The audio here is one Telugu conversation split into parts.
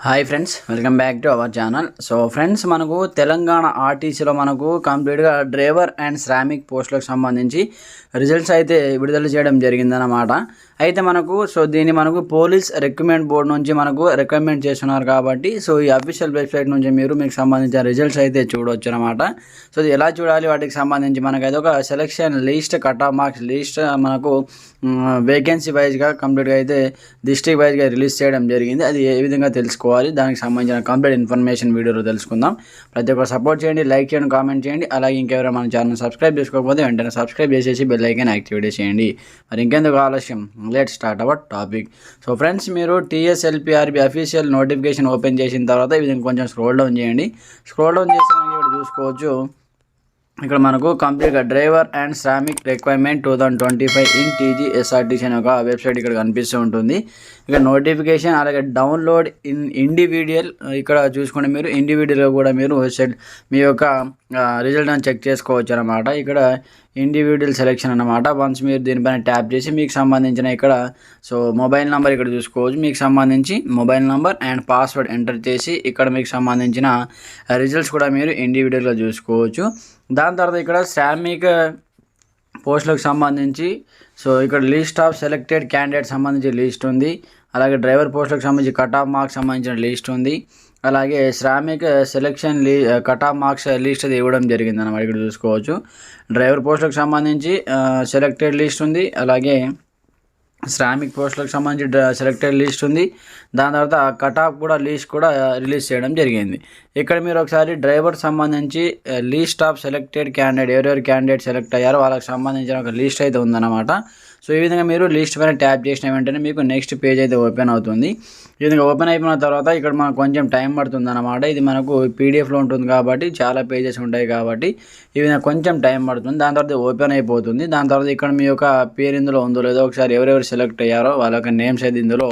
Hi friends, welcome back to our channel. So friends, మనకు తెలంగాణ ఆర్టీసీలో మనకు కంప్లీట్గా డ్రైవర్ అండ్ శ్రామిక్ పోస్టులకు సంబంధించి రిజల్ట్స్ అయితే విడుదల చేయడం జరిగిందన్నమాట. అయితే దీన్ని మనకు పోలీస్ రిక్రూట్మెంట్ బోర్డు నుంచి మనకు రికమెండ్ చేస్తున్నారు కాబట్టి ఈ అఫీషియల్ వెబ్సైట్ నుంచి మీకు సంబంధించిన రిజల్ట్స్ అయితే చూడవచ్చు అనమాట. ఇది ఎలా చూడాలి, వాటికి సంబంధించి మనకైతే ఒక selection list, cut off marks list మనకు వేకెన్సీ వైజ్గా కంప్లీట్గా అయితే డిస్ట్రిక్ట్ వైజ్గా రిలీజ్ చేయడం జరిగింది. అది ఏ విధంగా తెలుసుకోవాలి, దానికి సంబంధించిన కంప్లీట్ ఇన్ఫర్మేషన్ వీడియోలో తెలుసుకుందాం. ప్రతి ఒక్కరు సపోర్ట్ చేయండి, లైక్ చేయండి, కామెంట్ చేయండి. అలాగే ఇంకెవరైనా మన ఛానల్ సబ్స్క్రైబ్ చేసుకోకపోతే వెంటనే సబ్స్క్రైబ్ చేసేసి బెల్ ఐకాన్ యాక్టివేట్ చేయండి. మరి ఇంకెందుకు ఆలస్యం, let's start our topic. Friends, మీరు TSLPRB అఫీషియల్ నోటిఫికేషన్ ఓపెన్ చేసిన తర్వాత ఈ విధంగా కొంచెం స్క్రోల్ డౌన్ చేయండి. స్క్రోల్ డౌన్ చేసి మనకి ఇక్కడ చూసుకోవచ్చు. ఇక్కడ మనకు కంప్లీట్గా driver and Shramik requirement 2025 in TGSRTC అనే ఒక వెబ్సైట్ ఇక్కడ కనిపిస్తూ ఉంటుంది. ఇక్కడ నోటిఫికేషన్, అలాగే డౌన్లోడ్ ఇండివిజువల్ ఇక్కడ చూసుకుంటే మీరు ఇండివిజువల్గా కూడా మీరు వెబ్సైట్ మీ యొక్క రిజల్ట్ అని చెక్ చేసుకోవచ్చు అనమాట. ఇక్కడ ఇండివిజువల్ సెలెక్షన్ అనమాట. వన్స్ మీరు దీనిపైన ట్యాప్ చేసి మీకు సంబంధించిన ఇక్కడ మొబైల్ నెంబర్ ఇక్కడ చూసుకోవచ్చు. మీకు సంబంధించి mobile number and password enter చేసి ఇక్కడ మీకు సంబంధించిన రిజల్ట్స్ కూడా మీరు ఇండివిజువల్గా చూసుకోవచ్చు. దాని తర్వాత ఇక్కడ శ్రామిక్ పోస్టులకు సంబంధించి ఇక్కడ లిస్ట్ ఆఫ్ సెలెక్టెడ్ క్యాండిడేట్ సంబంధించి లిస్ట్ ఉంది. అలాగే డ్రైవర్ పోస్టులకు సంబంధించి కట్ ఆఫ్ మార్క్స్ సంబంధించిన లిస్ట్ ఉంది. అలాగే Shramik selection cut off marks list అది ఇవ్వడం జరిగింది అన్నమాట. ఇక్కడ చూసుకోవచ్చు. డ్రైవర్ పోస్టులకు సంబంధించి సెలెక్టెడ్ లిస్ట్ ఉంది. అలాగే శ్రామిక్ పోస్టులకు సంబంధించి సెలెక్టెడ్ లిస్ట్ ఉంది. దాని తర్వాత కట్ ఆఫ్ కూడా లిస్ట్ కూడా రిలీజ్ చేయడం జరిగింది. ఇక్కడ మీరు ఒకసారి డ్రైవర్ సంబంధించి లిస్ట్ ఆఫ్ సెలెక్టెడ్ క్యాండిడేట్, ఎవరెవరు క్యాండిడేట్ సెలెక్ట్ అయ్యారో వాళ్ళకి సంబంధించిన ఒక లిస్ట్ అయితే ఉందన్నమాట. ఈ విధంగా మీరు లిస్ట్ పైన ట్యాప్ చేసిన వెంటనే మీకు నెక్స్ట్ పేజ్ అయితే ఓపెన్ అవుతుంది. ఈ విధంగా ఓపెన్ అయిపోయిన తర్వాత ఇక్కడ మనకు కొంచెం టైం పడుతుంది అన్నమాట. ఇది మనకు PDFలో ఉంటుంది కాబట్టి చాలా పేజెస్ ఉంటాయి కాబట్టి ఈ విధంగా కొంచెం టైం పడుతుంది. దాని తర్వాత ఓపెన్ అయిపోతుంది. దాని తర్వాత ఇక్కడ మీ యొక్క పేరు ఇందులో ఉందో లేదో ఒకసారి ఎవరెవరు సెలెక్ట్ అయ్యారో వాళ్ళ యొక్క నేమ్స్ అయితే ఇందులో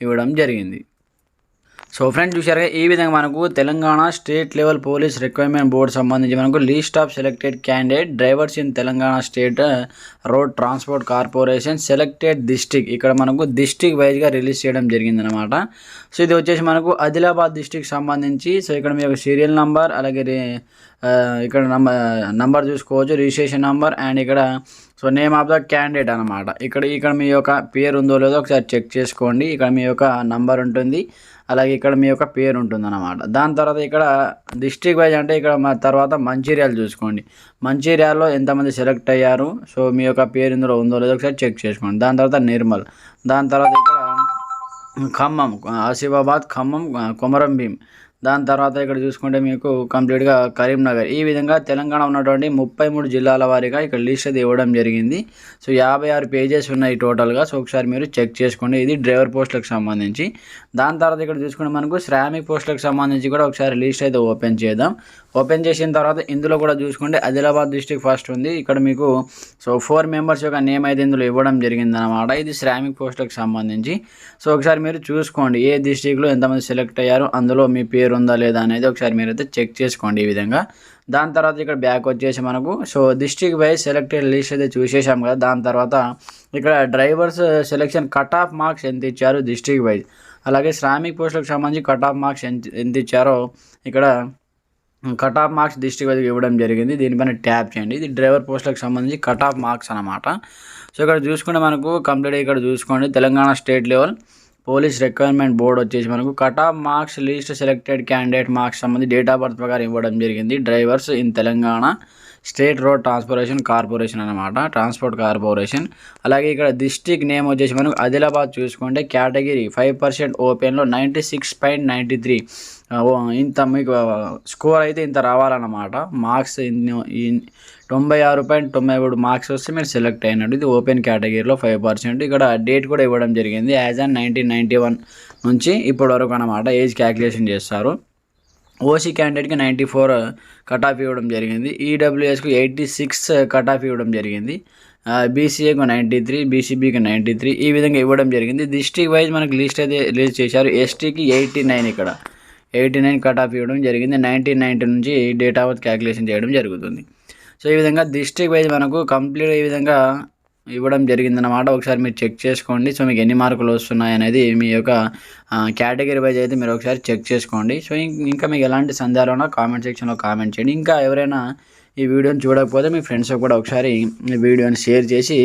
ఇవ్వడం జరిగింది. ఫ్రెండ్స్, చూసారుగా ఈ విధంగా మనకు Telangana state level police requirement board సంబంధించి మనకు list of selected candidate drivers in Telangana state road transport corporation selected district ఇక్కడ మనకు డిస్ట్రిక్ట్ వైజ్గా రిలీజ్ చేయడం జరిగిందనమాట. ఇది వచ్చేసి మనకు ఆదిలాబాద్ డిస్ట్రిక్ట్ సంబంధించి ఇక్కడ మీ యొక్క సీరియల్ నంబర్, అలాగే ఇక్కడ నంబర్ చూసుకోవచ్చు, రిజిస్ట్రేషన్ నంబర్ అండ్ ఇక్కడ నేమ్ ఆఫ్ ద క్యాండిడేట్ అనమాట. ఇక్కడ మీ యొక్క పేరు ఉందో లేదో ఒకసారి చెక్ చేసుకోండి. ఇక్కడ మీ యొక్క నంబర్ ఉంటుంది, అలాగే ఇక్కడ మీ యొక్క పేరు ఉంటుంది అన్నమాట. దాని తర్వాత ఇక్కడ డిస్ట్రిక్ట్ వైజ్ అంటే ఇక్కడ తర్వాత మంచిర్యాల చూసుకోండి. మంచిర్యాలలో ఎంతమంది సెలెక్ట్ అయ్యారు, మీ యొక్క పేరు ఇందులో ఉందో లేదో ఒకసారి చెక్ చేసుకోండి. దాని తర్వాత నిర్మల్, దాని తర్వాత ఇక్కడ ఖమ్మం, ఆసిఫాబాద్, ఖమ్మం, కొమరం భీం, దాని తర్వాత ఇక్కడ చూసుకుంటే మీకు కంప్లీట్గా కరీంనగర్. ఈ విధంగా తెలంగాణ ఉన్నటువంటి 33 జిల్లాల వారీగా ఇక్కడ లిస్ట్ అది ఇవ్వడం జరిగింది. 56 పేజెస్ ఉన్నాయి టోటల్గా. ఒకసారి మీరు చెక్ చేసుకోండి. ఇది డ్రైవర్ పోస్టులకు సంబంధించి. దాని తర్వాత ఇక్కడ చూసుకుంటే మనకు శ్రామిక్ పోస్టులకు సంబంధించి కూడా ఒకసారి లిస్ట్ అయితే ఓపెన్ చేద్దాం. ఓపెన్ చేసిన తర్వాత ఇందులో కూడా చూసుకుంటే ఆదిలాబాద్ డిస్ట్రిక్ట్ ఫస్ట్ ఉంది. ఇక్కడ మీకు 4 మెంబర్స్ యొక్క నేమ్ అయితే ఇందులో ఇవ్వడం జరిగిందనమాట. ఇది శ్రామిక్ పోస్టులకు సంబంధించి. ఒకసారి మీరు చూసుకోండి ఏ డిస్ట్రిక్ట్లో ఎంతమంది సెలెక్ట్ అయ్యారు, అందులో మీ పేరు ఉందా లేదా అనేది ఒకసారి మీరైతే చెక్ చేసుకోండి ఈ విధంగా. దాని తర్వాత ఇక్కడ బ్యాక్ వచ్చేసి మనకు డిస్ట్రిక్ట్ వైజ్ సెలెక్టెడ్ లిస్ట్ అయితే చూసేసాం కదా. దాని తర్వాత ఇక్కడ drivers selection cut off marks ఎంత ఇచ్చారు డిస్ట్రిక్ట్ వైజ్, అలాగే శ్రామిక్ పోస్టులకు సంబంధించి కట్ ఆఫ్ మార్క్స్ ఎంత ఇచ్చారో ఇక్కడ cut off marks district wise ఇవ్వడం జరిగింది. దీనిపైన ట్యాప్ చేయండి. ఇది డ్రైవర్ పోస్టులకు సంబంధించి కట్ ఆఫ్ మార్క్స్ అనమాట. ఇక్కడ చూసుకుంటే మనకు కంప్లీట్గా ఇక్కడ చూసుకోండి Telangana state level police requirement board వచ్చేసి మనకు cut off marks list selected candidate marks సంబంధించి డేట్ ఆఫ్ బర్త్ ప్రకారం ఇవ్వడం జరిగింది. Drivers in Telangana state road transportation corporation అనమాట, ట్రాన్స్పోర్ట్ కార్పొరేషన్. అలాగే ఇక్కడ డిస్ట్రిక్ట్ నేమ్ వచ్చేసి మనకు ఆదిలాబాద్ చూసుకుంటే కేటగిరీ 5% ఓపెన్లో 96.93 ఇంత మీకు స్కోర్ అయితే ఇంత రావాలన్నమాట. మార్క్స్ 96.93 మార్క్స్ వస్తే మీరు సెలెక్ట్ అయినట్టు. ఇది ఓపెన్ కేటగిరీలో 5%. ఇక్కడ డేట్ కూడా ఇవ్వడం జరిగింది యాజ్ ఆన్ 1991 నుంచి ఇప్పటి వరకు అనమాట. ఏజ్ క్యాల్కులేషన్ చేస్తారు. ఓసీ క్యాండిడేట్కి 94 కట్ ఆఫ్ ఇవ్వడం జరిగింది. ఈడబ్ల్యూఎస్కు 86 కట్ ఆఫ్ ఇవ్వడం జరిగింది. బీసీఏకు 93, బీసీబీకి 93 ఈ విధంగా ఇవ్వడం జరిగింది. డిస్ట్రిక్ట్ వైజ్ మనకి లిస్ట్ అయితే రిలీజ్ చేశారు. ఎస్టీకి 89 ఇక్కడ 89 కట్ ఆఫ్ ఇవ్వడం జరిగింది. 1990 నుంచి డేట్ ఆఫ్ బర్త్ క్యాల్కులేషన్ చేయడం జరుగుతుంది. ఈ విధంగా డిస్ట్రిక్ట్ వైజ్ మనకు కంప్లీట్ ఈ విధంగా ఇవ్వడం జరిగిందన్నమాట. ఒకసారి మీరు చెక్ చేసుకోండి. సో మీకు ఎన్ని మార్కులు వస్తున్నాయి అనేది మీ యొక్క కేటగిరీ వైజ్ అయితే మీరు ఒకసారి చెక్ చేసుకోండి. సో ఇంకా మీకు ఎలాంటి సందేహాలు ఉన్నా కామెంట్ సెక్షన్లో కామెంట్ చేయండి. ఇంకా ఎవరైనా ఈ వీడియోని చూడకపోతే మీ ఫ్రెండ్స్కి కూడా ఒకసారి ఈ వీడియోని షేర్ చేసి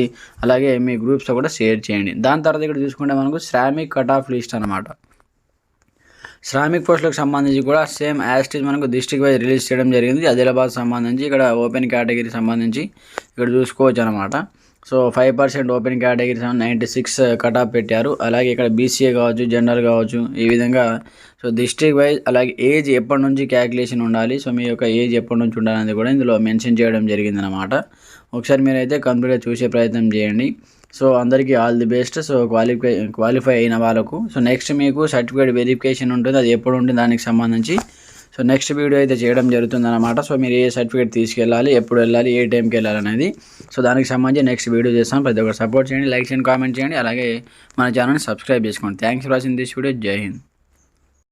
అలాగే మీ గ్రూప్స్తో కూడా షేర్ చేయండి. దాని తర్వాత ఇక్కడ చూసుకుంటే మనకు శ్రామిక్ కట్ ఆఫ్ లిస్ట్ అనమాట. శ్రామిక్ పోస్టులకు సంబంధించి కూడా సేమ్ యాస్టీజ్ మనకు డిస్ట్రిక్ట్ వైజ్ రిలీజ్ చేయడం జరిగింది. ఆదిలాబాద్ సంబంధించి ఇక్కడ ఓపెన్ కేటగిరీ సంబంధించి ఇక్కడ చూసుకోవచ్చు అనమాట. So 5% open category 96 cut off పెట్టారు. అలాగే ఇక్కడ బీసీఏ కావచ్చు, జనరల్ కావచ్చు, ఈ విధంగా సో డిస్ట్రిక్ట్ వైజ్ అలాగే ఏజ్ ఎప్పటి నుంచి క్యాలిక్యులేషన్ ఉండాలి, సో మీ యొక్క ఏజ్ ఎప్పటి నుంచి ఉండాలనేది కూడా ఇందులో మెన్షన్ చేయడం జరిగిందనమాట. ఒకసారి మీరైతే కంప్లీట్గా చూసే ప్రయత్నం చేయండి. సో అందరికీ all the best. So qualify అయిన వాళ్ళకు సో నెక్స్ట్ మీకు సర్టిఫికేట్ వెరిఫికేషన్ ఉంటుంది, అది ఎప్పుడు ఉంటుంది దానికి సంబంధించి సో నెక్స్ట్ వీడియో అయితే చేయడం జరుగుతుందన్నమాట. సో మీరు ఏ సర్టిఫికేట్ తీసుకెళ్ళాలి, ఎప్పుడు వెళ్ళాలి, ఏ టైంకి వెళ్ళాలి అనేది సో దానికి సంబంధించి నెక్స్ట్ వీడియో చేస్తాం. ప్రతి ఒక్కరు సపోర్ట్ చేయండి, లైక్ చేయండి, కామెంట్ చేయండి, అలాగే మన ఛానల్ని సబ్స్క్రైబ్ చేసుకోండి. Thanks for watching this video. జై హింద్.